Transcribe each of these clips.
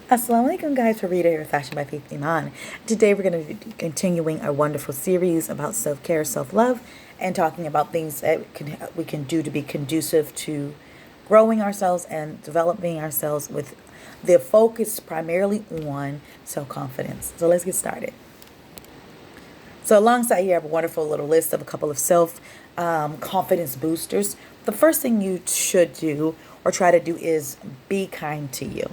Assalamu alaikum guys, Farida here with Fashion by Faith Iman. Today we're going to be continuing our wonderful series about self-care, self-love, and talking about things that we can do to be conducive to growing ourselves and developing ourselves with the focus primarily on self-confidence. So let's get started. So alongside here I have a wonderful little list of a couple of self-confidence boosters. The first thing you should do or try to do is be kind to you.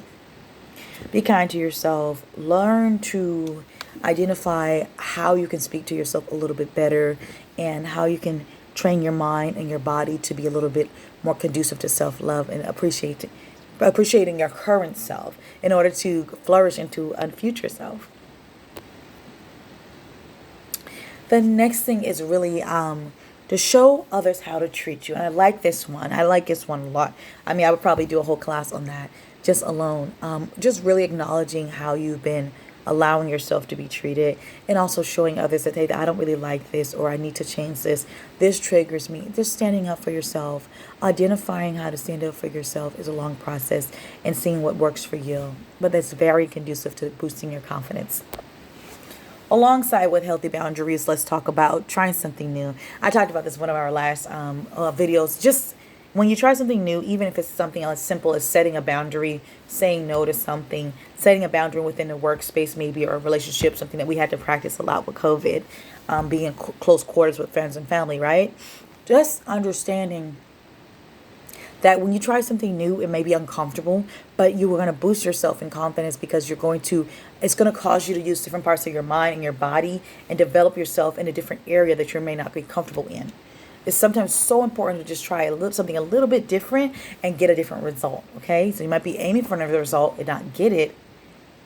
Be kind to yourself. Learn to identify how you can speak to yourself a little bit better and how you can train your mind and your body to be a little bit more conducive to self-love and appreciating your current self in order to flourish into a future self. The next thing is really to show others how to treat you. And I like this one. I like this one a lot. I mean, I would probably do a whole class on that just alone. Just really acknowledging how you've been allowing yourself to be treated and also showing others that, hey, I don't really like this or I need to change this. This triggers me. Just standing up for yourself. Identifying how to stand up for yourself is a long process and seeing what works for you. But that's very conducive to boosting your confidence. Alongside with healthy boundaries, let's talk about trying something new. I talked about this in one of our last videos. Just when you try something new, even if it's something as simple as setting a boundary, saying no to something, setting a boundary within a workspace maybe or a relationship, something that we had to practice a lot with COVID, being in close quarters with friends and family, right? Just understanding that when you try something new, it may be uncomfortable, but you are going to boost yourself in confidence because it's going to cause you to use different parts of your mind and your body and develop yourself in a different area that you may not be comfortable in. It's sometimes so important to just try something a little bit different and get a different result, okay? So you might be aiming for another result and not get it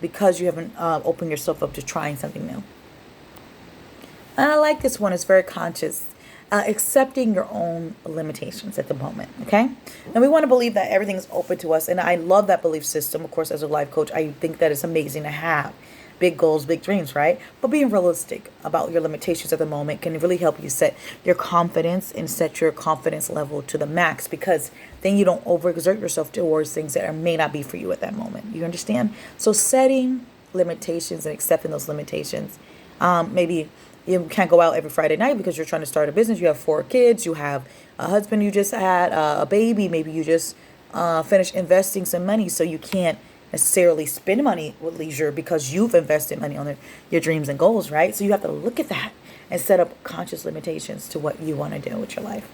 because you haven't opened yourself up to trying something new. And I like this one. It's very conscious. Accepting your own limitations at the moment, okay? And we want to believe that everything is open to us. And I love that belief system. Of course, as a life coach, I think that it's amazing to have big goals, big dreams, right? But being realistic about your limitations at the moment can really help you set your confidence and set your confidence level to the max, because then you don't overexert yourself towards things that may not be for you at that moment. You understand? So setting limitations and accepting those limitations. Maybe you can't go out every Friday night because you're trying to start a business. You have 4 kids. You have a husband you just had, a baby. Maybe you just finished investing some money, so you can't necessarily spend money with leisure because you've invested money on your dreams and goals, right? So you have to look at that and set up conscious limitations to what you want to do with your life.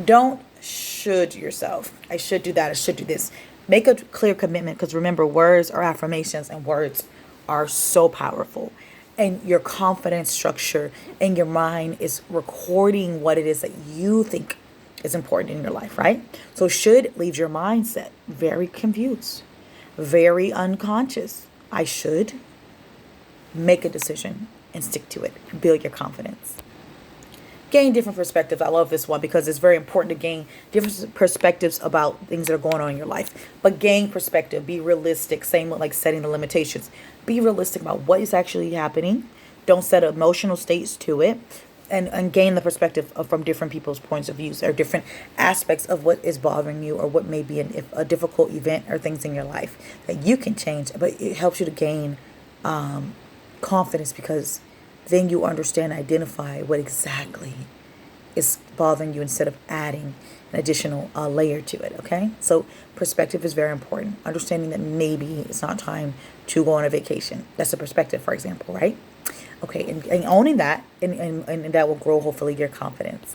Don't should yourself. I should do that. I should do this. Make a clear commitment, because remember, words are affirmations and words are so powerful. And your confidence structure in your mind is recording what it is that you think is important in your life, right? So should leaves your mindset very confused, very unconscious. I should make a decision and stick to it. Build your confidence. Gain different perspectives. I love this one because it's very important to gain different perspectives about things that are going on in your life. But gain perspective. Be realistic. Same with like setting the limitations. Be realistic about what is actually happening. Don't set emotional states to it. And gain the perspective from different people's points of views or different aspects of what is bothering you or what may be a difficult event or things in your life that you can change. But it helps you to gain confidence, because then you understand and identify what exactly is bothering you instead of adding an additional layer to it, okay? So perspective is very important. Understanding that maybe it's not time to go on a vacation. That's a perspective, for example, right? Okay, and owning that, and that will grow, hopefully, your confidence.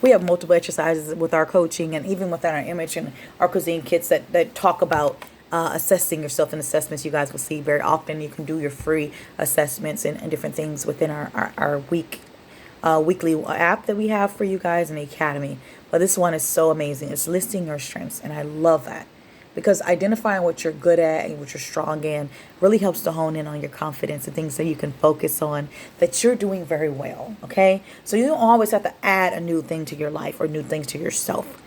We have multiple exercises with our coaching and even within our image and our cuisine kits that talk about assessing yourself in assessments. You guys will see very often. You can do your free assessments and different things within our weekly app that we have for you guys in the academy. But this one is so amazing. It's listing your strengths, and I love that, because identifying what you're good at and what you're strong in really helps to hone in on your confidence and things that you can focus on that you're doing very well, okay? So you don't always have to add a new thing to your life or new things to yourself.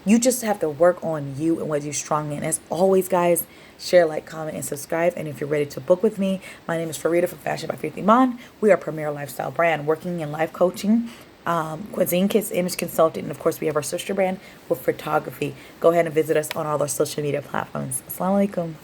You just have to work on you and what you're strong in. As always, guys, share, like, comment, and subscribe. And if you're ready to book with me, my name is Farida from Fashion by Faith Iman. We are a premier lifestyle brand working in life coaching, cuisine kits, image consultant, and of course we have our sister brand with photography. Go ahead and visit us on all our social media platforms. Assalamu alaikum.